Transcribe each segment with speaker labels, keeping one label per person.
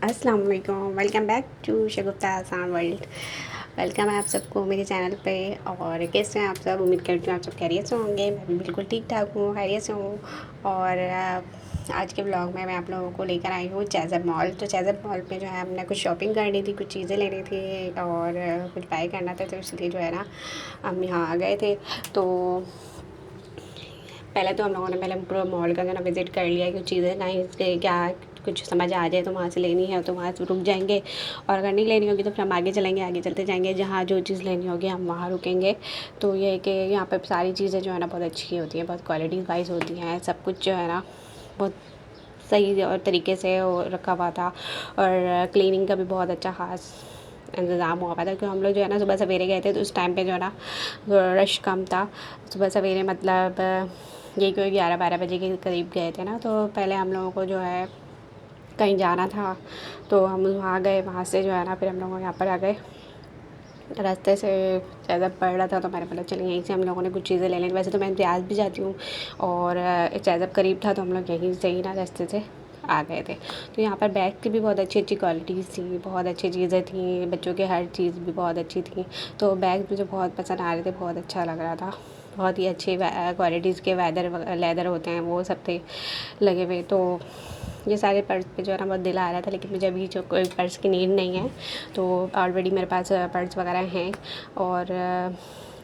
Speaker 1: अस्सलाम वालेकुम, welcome back to शगुफ्ता आसान वर्ल्ड। वेलकम है आप सबको मेरे चैनल पे। और कैसे हैं आप सब? उम्मीद करती हूँ आप सब खैरियत से होंगे। मैं भी बिल्कुल ठीक ठाक हूँ, खैरियत से हूँ। और आज के ब्लॉग में मैं आप लोगों को लेकर आई हूँ चेज़ब मॉल। तो चेज़ब मॉल पे जो है हमने कुछ शॉपिंग करनी थी, कुछ चीज़ें लेनी थी और कुछ बाय करना था, तो इसलिए जो है ना हम यहाँ आ गए थे। तो पहले तो हम लोगों ने पहले पूरा मॉल का जो ना विज़िट कर लिया, कुछ चीज़ें नहीं क्या कुछ समझ आ जाए तो वहाँ से लेनी है तो वहाँ से रुक जाएंगे, और अगर नहीं लेनी होगी तो फिर हम आगे चलेंगे, आगे चलते जाएंगे, जहाँ जो चीज़ लेनी होगी हम वहाँ रुकेंगे। तो ये है कि यहाँ पर सारी चीज़ें जो है ना बहुत अच्छी होती हैं, बहुत क्वालिटी वाइज होती हैं, सब कुछ जो है ना बहुत सही और तरीके से रखा हुआ था। और क्लीनिंग का भी बहुत अच्छा ख़ास इंतज़ाम हुआ था, क्योंकि हम लोग जो है ना सुबह सवेरे गए थे, तो उस टाइम पे जो है ना रश कम था। सुबह सवेरे मतलब ये कोई 11-12 बजे के करीब गए थे ना। तो पहले हम लोगों को जो है कहीं जाना था, तो हम वहाँ गए, वहाँ से जो है ना फिर हम लोग यहाँ पर आ गए। रास्ते से चेज़ब पड़ रहा था तो मैंने बोला चलिए यहीं से हम लोगों ने कुछ चीज़ें ले लें। वैसे तो मैं ब्याज भी जाती हूँ और चेज़ब करीब था तो हम लोग यहीं से ही ना रास्ते से आ गए थे। तो यहाँ पर बैग की भी बहुत अच्छी अच्छी क्वालिटीज़ थी, बहुत अच्छी चीज़ें थी, बच्चों की हर चीज़ भी बहुत अच्छी थी। तो बैग मुझे बहुत पसंद आ रहे थे, बहुत अच्छा लग रहा था। बहुत ही अच्छे क्वालिटीज़ के लेदर होते हैं वो सब थे लगे हुए। तो ये सारे पर्स पे जो है ना बहुत दिल आ रहा था, लेकिन मुझे अभी जो कोई पर्स की नीड नहीं है, तो ऑलरेडी मेरे पास पर्स वगैरह हैं। और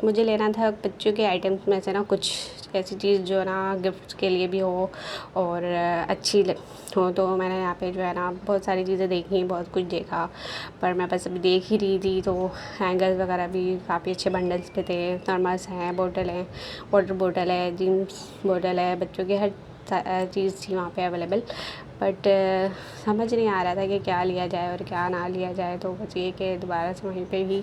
Speaker 1: मुझे लेना था बच्चों के आइटम्स में से ना कुछ ऐसी चीज़ जो ना गिफ्ट्स के लिए भी हो और अच्छी हो। तो मैंने यहाँ पे जो है ना बहुत सारी चीज़ें देखी, बहुत कुछ देखा, पर मैं बस अभी देख ही रही थी। तो हैंगर्स वगैरह भी काफ़ी अच्छे बंडल्स पे थे। थर्मस हैं, बोतल हैं, वाटर बोतल है, ड्रिंक्स बोतल है, बच्चों की हर चीज़ थी वहाँ पे अवेलेबल। बट समझ नहीं आ रहा था कि क्या लिया जाए और क्या ना लिया जाए। तो बस ये कि दोबारा से वहीं पे ही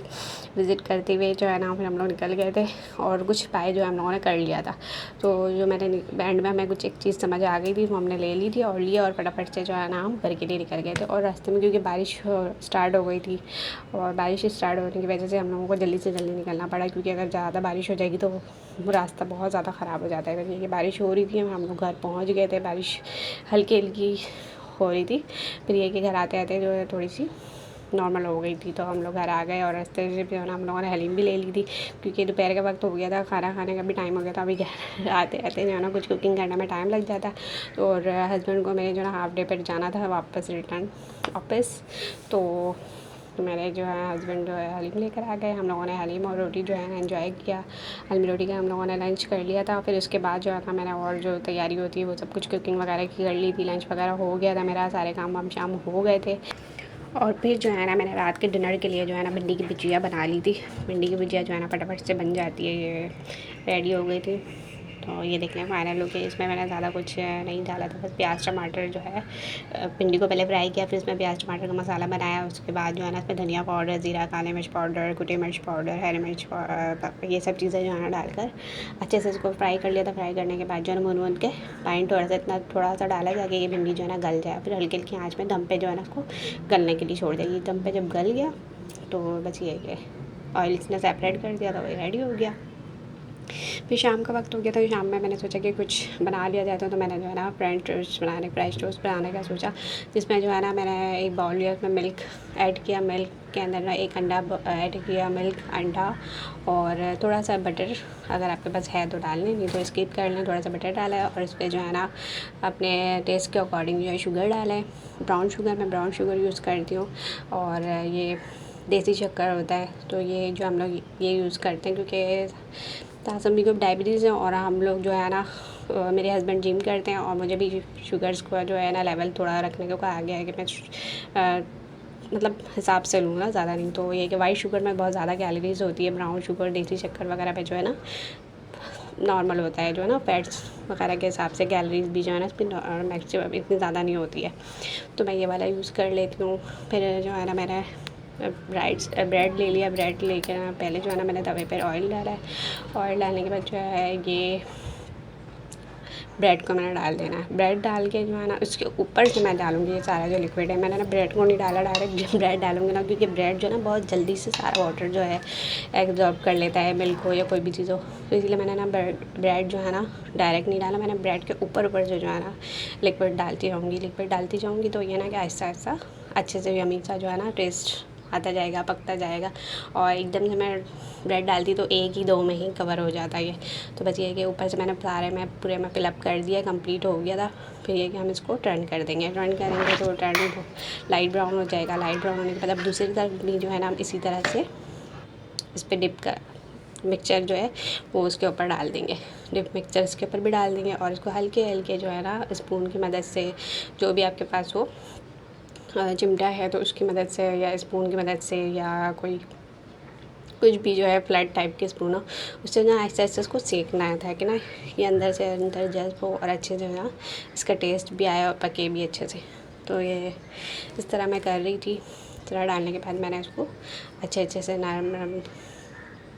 Speaker 1: विज़िट करते हुए जो है ना फिर हम लोग निकल गए थे, और कुछ बाय जो है हम लोगों ने कर लिया था। तो जो मैंने एंड में हमें कुछ एक चीज़ समझ आ गई थी, वो हमने ले ली थी और फटाफट से जो है ना हम घर के लिए निकल गए थे। और रास्ते में क्योंकि बारिश स्टार्ट हो गई थी, और बारिश स्टार्ट होने की वजह से हम लोगों को जल्दी से जल्दी निकलना पड़ा, क्योंकि अगर ज़्यादा बारिश हो जाएगी तो रास्ता बहुत ज़्यादा ख़राब हो जाता है। वैसे ये बारिश हो रही थी, हम लोग घर पहुँच गए थे, बारिश हल्की हल्की हो रही थी। फिर ये कि घर आते आते जो है थोड़ी सी नॉर्मल हो गई थी, तो हम लोग घर आ गए। और रास्ते से भी हम लोगों ने हलीम भी ले ली थी, क्योंकि दोपहर का वक्त हो गया था, खाना खाने का भी टाइम हो गया था। अभी घर आते आते जो है ना कुछ कुकिंग करने में टाइम लग जाता। तो और हस्बैंड को मेरे जो है हाफ डे पर जाना था वापस रिटर्न ऑफिस। तो मेरे जो है हस्बैंड जो है हलीम लेकर आ गए। हम लोगों ने हलीम और रोटी जो है ना एंजॉय किया। हलीम रोटी का हम लोगों ने लंच कर लिया था। फिर उसके बाद जो है ना मैंने और जो तैयारी होती है वो सब कुछ कुकिंग वगैरह की कर ली थी। लंच वगैरह हो गया था मेरा, सारे काम वाम शाम हो गए थे। और फिर जो है ना मैंने रात के डिनर के लिए जो है ना भिंडी की भुजिया बना ली थी। भिंडी की भुजिया जो है ना फटाफट से बन जाती है, ये रेडी हो गई थी। तो ये देख लें फाइनल लुक है। इसमें मैंने ज़्यादा कुछ नहीं डाला था, बस प्याज टमाटर जो है भिंडी को पहले फ्राई किया, फिर इसमें प्याज टमाटर का मसाला बनाया। उसके बाद जो है ना इसमें धनिया पाउडर, ज़ीरा, काली मिर्च पाउडर, कुटी मिर्च पाउडर, हरी मिर्च ये सब चीज़ें जो है ना डालकर अच्छे से इसको फ्राई कर लिया था। फ्राई करने के बाद जो है ना भून के पानी थोड़ा सा डाला जाके ये भिंडी जो है ना गल जाए। फिर हल्की हल्की आँच में दम पे जो है ना उसको गलने के लिए छोड़ देगी। दम पे जब गल गया तो बस ये कि ऑयल इसने सेपरेट कर दिया, तो वही रेडी हो गया। फिर शाम का वक्त हो गया, तो शाम में मैंने सोचा कि कुछ बना लिया जाए। तो मैंने जो है ना फ्रेंच टोस्ट बनाने का सोचा, जिसमें जो है ना मैंने एक बाउल लिया, उसमें मिल्क ऐड किया। मिल्क के अंदर ना एक अंडा ऐड किया, मिल्क अंडा और थोड़ा सा बटर, अगर आपके पास है तो डाल लें, नहीं तो स्किप कर लें। थोड़ा सा बटर डाला है और इस पर जो है ना अपने टेस्ट के अकॉर्डिंग जो है शुगर डाला है। ब्राउन शुगर, मैं ब्राउन शुगर यूज़ करती हूँ, और ये देसी शक्कर होता है, तो ये जो हम लोग ये यूज़ करते हैं, क्योंकि सभी को डायबिटीज़ है। और हम लोग जो है ना मेरे हस्बैंड जिम करते हैं, और मुझे भी शुगर्स का जो है ना लेवल थोड़ा रखने को कहा गया है कि मैं मतलब हिसाब से लूँ ना, ज़्यादा नहीं। तो ये कि वाइट शुगर में बहुत ज़्यादा कैलोरीज़ होती है, ब्राउन शुगर देसी शक्कर वगैरह पे जो है ना नॉर्मल होता है, जो है ना फैट्स वगैरह के हिसाब से कैलोरीज़ भी जो है ना इसमें मैक्सिमम इतनी ज़्यादा नहीं होती है। तो मैं ये वाला यूज़ कर लेती हूँ। फिर जो है ना मैंने ब्रेड ले लिया। ब्रेड लेकर ना पहले जो है ना मैंने तवे पर ऑयल डाला है। ऑयल डालने के बाद जो है ये ब्रेड को मैंने डाल देना है। ब्रेड डाल के जो है ना उसके ऊपर से मैं डालूँगी ये सारा जो लिक्विड है। मैंने ना ब्रेड को नहीं डाला, डायरेक्ट ब्रेड डालूँगी ना, क्योंकि ब्रेड जो है ना बहुत जल्दी से सारा वाटर जो है एब्जॉर्ब कर लेता है, मिल्क हो या कोई भी चीज़ हो। तो इसलिए मैंने ना ब्रेड जो है ना डायरेक्ट नहीं डाला, मैंने ब्रेड के ऊपर ऊपर से जो है ना लिक्विड डालती जाऊँगी तो ये ना कि आहिस्ता आहिस्ता अच्छे से यम्मी सा जो है ना टेस्ट आता जाएगा, पकता जाएगा। और एकदम से मैं ब्रेड डालती तो 1 ही 2 में ही कवर हो जाता है ये। तो बस ये कि ऊपर से मैंने पूरे में फिलअप कर दिया, कंप्लीट हो गया था। फिर ये कि हम इसको टर्न कर देंगे, तो टर्न लाइट ब्राउन हो जाएगा। लाइट ब्राउन होने के बाद अब दूसरी तरफ भी जो है ना हम इसी तरह से इस पर डिप कर मिक्सचर जो है वो उसके ऊपर डाल देंगे। डिप मिक्सचर इसके ऊपर भी डाल देंगे और इसको हल्के हल्के जो है ना स्पून की मदद से, जो भी आपके पास हो, चिमटा है तो उसकी मदद से या स्पून की मदद से या कोई कुछ भी जो है फ्लैट टाइप के स्पून हो, उससे ना आहिस्ता आहिस्ता इसको सेकना है ताकि ना ये अंदर से अंदर जज्ब हो और अच्छे से ना इसका टेस्ट भी आए और पके भी अच्छे से। तो ये इस तरह मैं कर रही थी। इस तरह डालने के बाद मैंने उसको अच्छे से नरम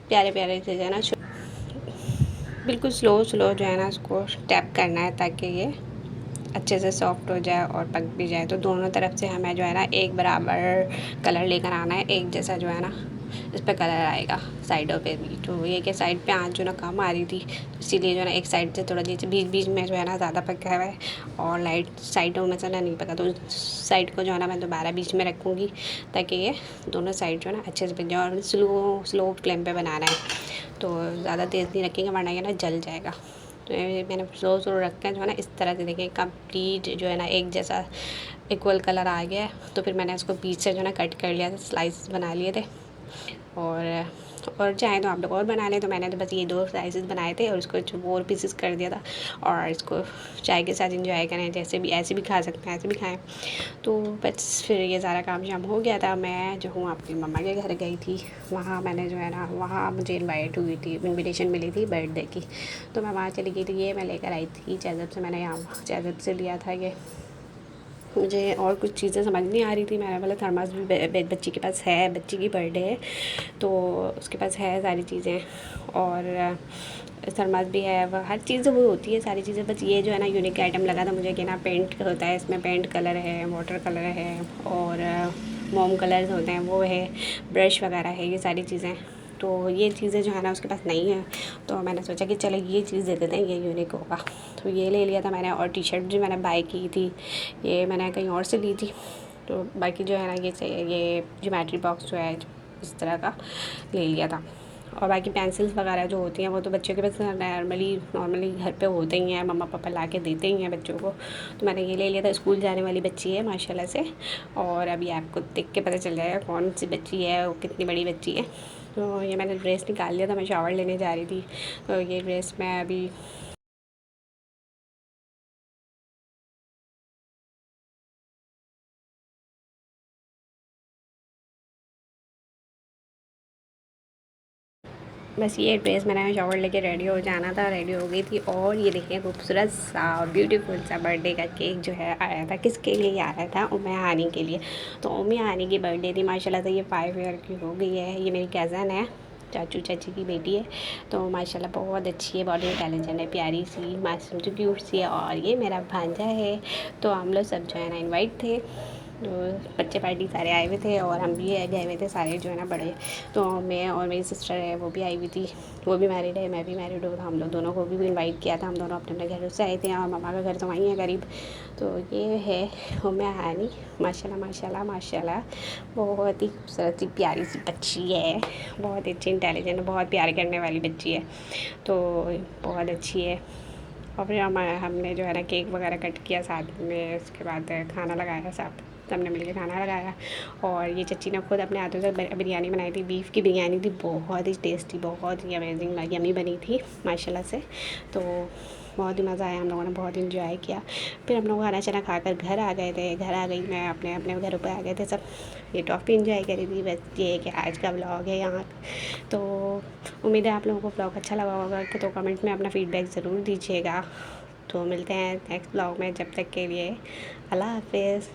Speaker 1: प्यारे से जो है ना बिल्कुल स्लो जो है ना उसको टैप करना है ताकि ये अच्छे से सॉफ्ट हो जाए और पक भी जाए। तो दोनों तरफ से हमें जो है ना एक बराबर कलर लेकर आना है, एक जैसा जो है ना इस पर कलर आएगा साइडों पे भी। तो ये कि साइड पे आँच जो ना कम आ रही थी, तो इसीलिए जो है ना एक साइड से थोड़ा नीचे बीच में जो है ना ज़्यादा पका हुआ है और लाइट साइडों में से ना नहीं पका। तो उस साइड को जो है ना मैं दोबारा बीच में रखूँगी ताकि ये दोनों साइड जो है ना अच्छे से पक जाए। और स्लो फ्लेम पर बनाना है, तो ज़्यादा तेज़ नहीं रखेंगे वरना ये ना जल जाएगा। तो मैंने स्लो रख कर जो है ना इस तरह से देखें कंप्लीट जो है ना एक जैसा इक्वल कलर आ गया है। तो फिर मैंने उसको बीच से जो है ना कट कर लिया था, स्लाइस बना लिए थे। और चाहे तो आप लोग और बना लें, तो मैंने तो बस ये 2 स्लाइसेस बनाए थे और उसको 4 पीसेस कर दिया था। और इसको चाय के साथ एंजॉय करें, जैसे भी ऐसे भी खा सकते हैं, ऐसे भी खाएं। तो बस फिर ये सारा काम शाम हो गया था। मैं जो हूँ अपनी मम्मा के घर गई थी, वहाँ मैंने जो है ना वहाँ मुझे इन्विटेशन मिली थी बर्थडे की, तो मैं वहाँ चली गई थी। ये मैं लेकर आई थी चैज़ब से, मैंने यहाँ चैज़ब से लिया था ये। मुझे और कुछ चीज़ें समझ नहीं आ रही थी, मैंने बोला थर्मास भी बच्ची के पास है, बच्ची की बर्थडे है तो उसके पास है सारी चीज़ें, और थर्मास भी है, वह हर चीज़ वो होती है सारी चीज़ें। बस ये जो है ना यूनिक आइटम लगा था मुझे कि ना पेंट होता है इसमें, पेंट कलर है, वाटर कलर है और मोम कलर्स होते हैं वो है, ब्रश वगैरह है, ये सारी चीज़ें। तो ये चीज़ें जो है ना उसके पास नहीं है, तो मैंने सोचा कि चलो ये चीज़ दे देते हैं, ये यूनिक होगा। तो ये ले लिया था मैंने। और टी शर्ट जो मैंने बाय की थी ये मैंने कहीं और से ली थी। तो बाकी जो है ना ये ज्योमेट्री बॉक्स जो है इस तरह का ले लिया था। और बाकी पेंसिल्स वगैरह जो होती हैं वो तो बच्चों के पास नॉर्मली घर पे होते ही हैं, मम्मा पापा ला के देते ही हैं बच्चों को। तो मैंने ये ले लिया था। स्कूल जाने वाली बच्ची है माशाल्लाह से, और अभी आपको देख के पता चल जाएगा कौन सी बच्ची है, वो कितनी बड़ी बच्ची है। तो ये मैंने ड्रेस निकाल लिया था, मैं शावर लेने जा रही थी, तो ये ड्रेस मैं अभी बस ये ड्रेस मैंने शावर लेके रेडी हो जाना था, रेडी हो गई थी। और ये देखिए खूबसूरत सा ब्यूटीफुल सा बर्थडे का केक जो है आया था। किसके लिए आया था? उम्मे हानी के लिए। तो उम्मे हानी की बर्थडे थी माशाल्लाह से, ये 5 ईयर की हो गई है। ये मेरी कज़न है, चाचू चाची की बेटी है। तो माशाल्लाह बहुत अच्छी है, बहुत इंटेलिजेंट है, प्यारी सी मासूम सी क्यूट सी है। और ये मेरा भांजा है। तो हम लोग सब जो है ना इन्वाइट थे, तो बच्चे पार्टी सारे आए हुए थे और हम भी गए हुए थे सारे जो है ना बड़े। तो मैं और मेरी सिस्टर है वो भी आई हुई थी, वो भी मैरिड है, मैं भी मैरिड हूँ। हम लोग दोनों को भी इनवाइट किया था, हम दोनों अपने अपने घरों से आए थे और मम्मा का घर तो वहीं है करीब। तो ये है उम्मे हानी, माशाल्लाह माशाल्लाह माशाल्लाह, बहुत ही खूबसूरत सी प्यारी सी बच्ची है, बहुत अच्छी इंटेलिजेंट, बहुत प्यार करने वाली बच्ची है। तो बहुत अच्छी है। और फिर हमने जो है ना केक वगैरह कट किया साथ में, उसके बाद खाना लगाया, सबने मिलकर खाना लगाया। और ये चच्ची ने खुद अपने हाथों से बिरयानी बनाई थी, बीफ की बिरयानी थी, बहुत ही टेस्टी, बहुत ही अमेजिंग यम्मी बनी थी माशाल्लाह से। तो बहुत ही मज़ा आया, हम लोगों ने बहुत इंजॉय किया। फिर हम लोग खाना चाना खाकर घर आ गए थे, घर आ गई मैं, अपने अपने घरों पर आ गए थे सब। ये टॉफ़ी इंजॉय करी थी। बस ये कि आज का व्लॉग है यहाँ। तो उम्मीद है आप लोगों को व्लॉग अच्छा लगा होगा, तो कमेंट में अपना फ़ीडबैक ज़रूर दीजिएगा। तो मिलते हैं नेक्स्ट व्लॉग में, जब तक के लिए अल्लाह हाफ़िज़।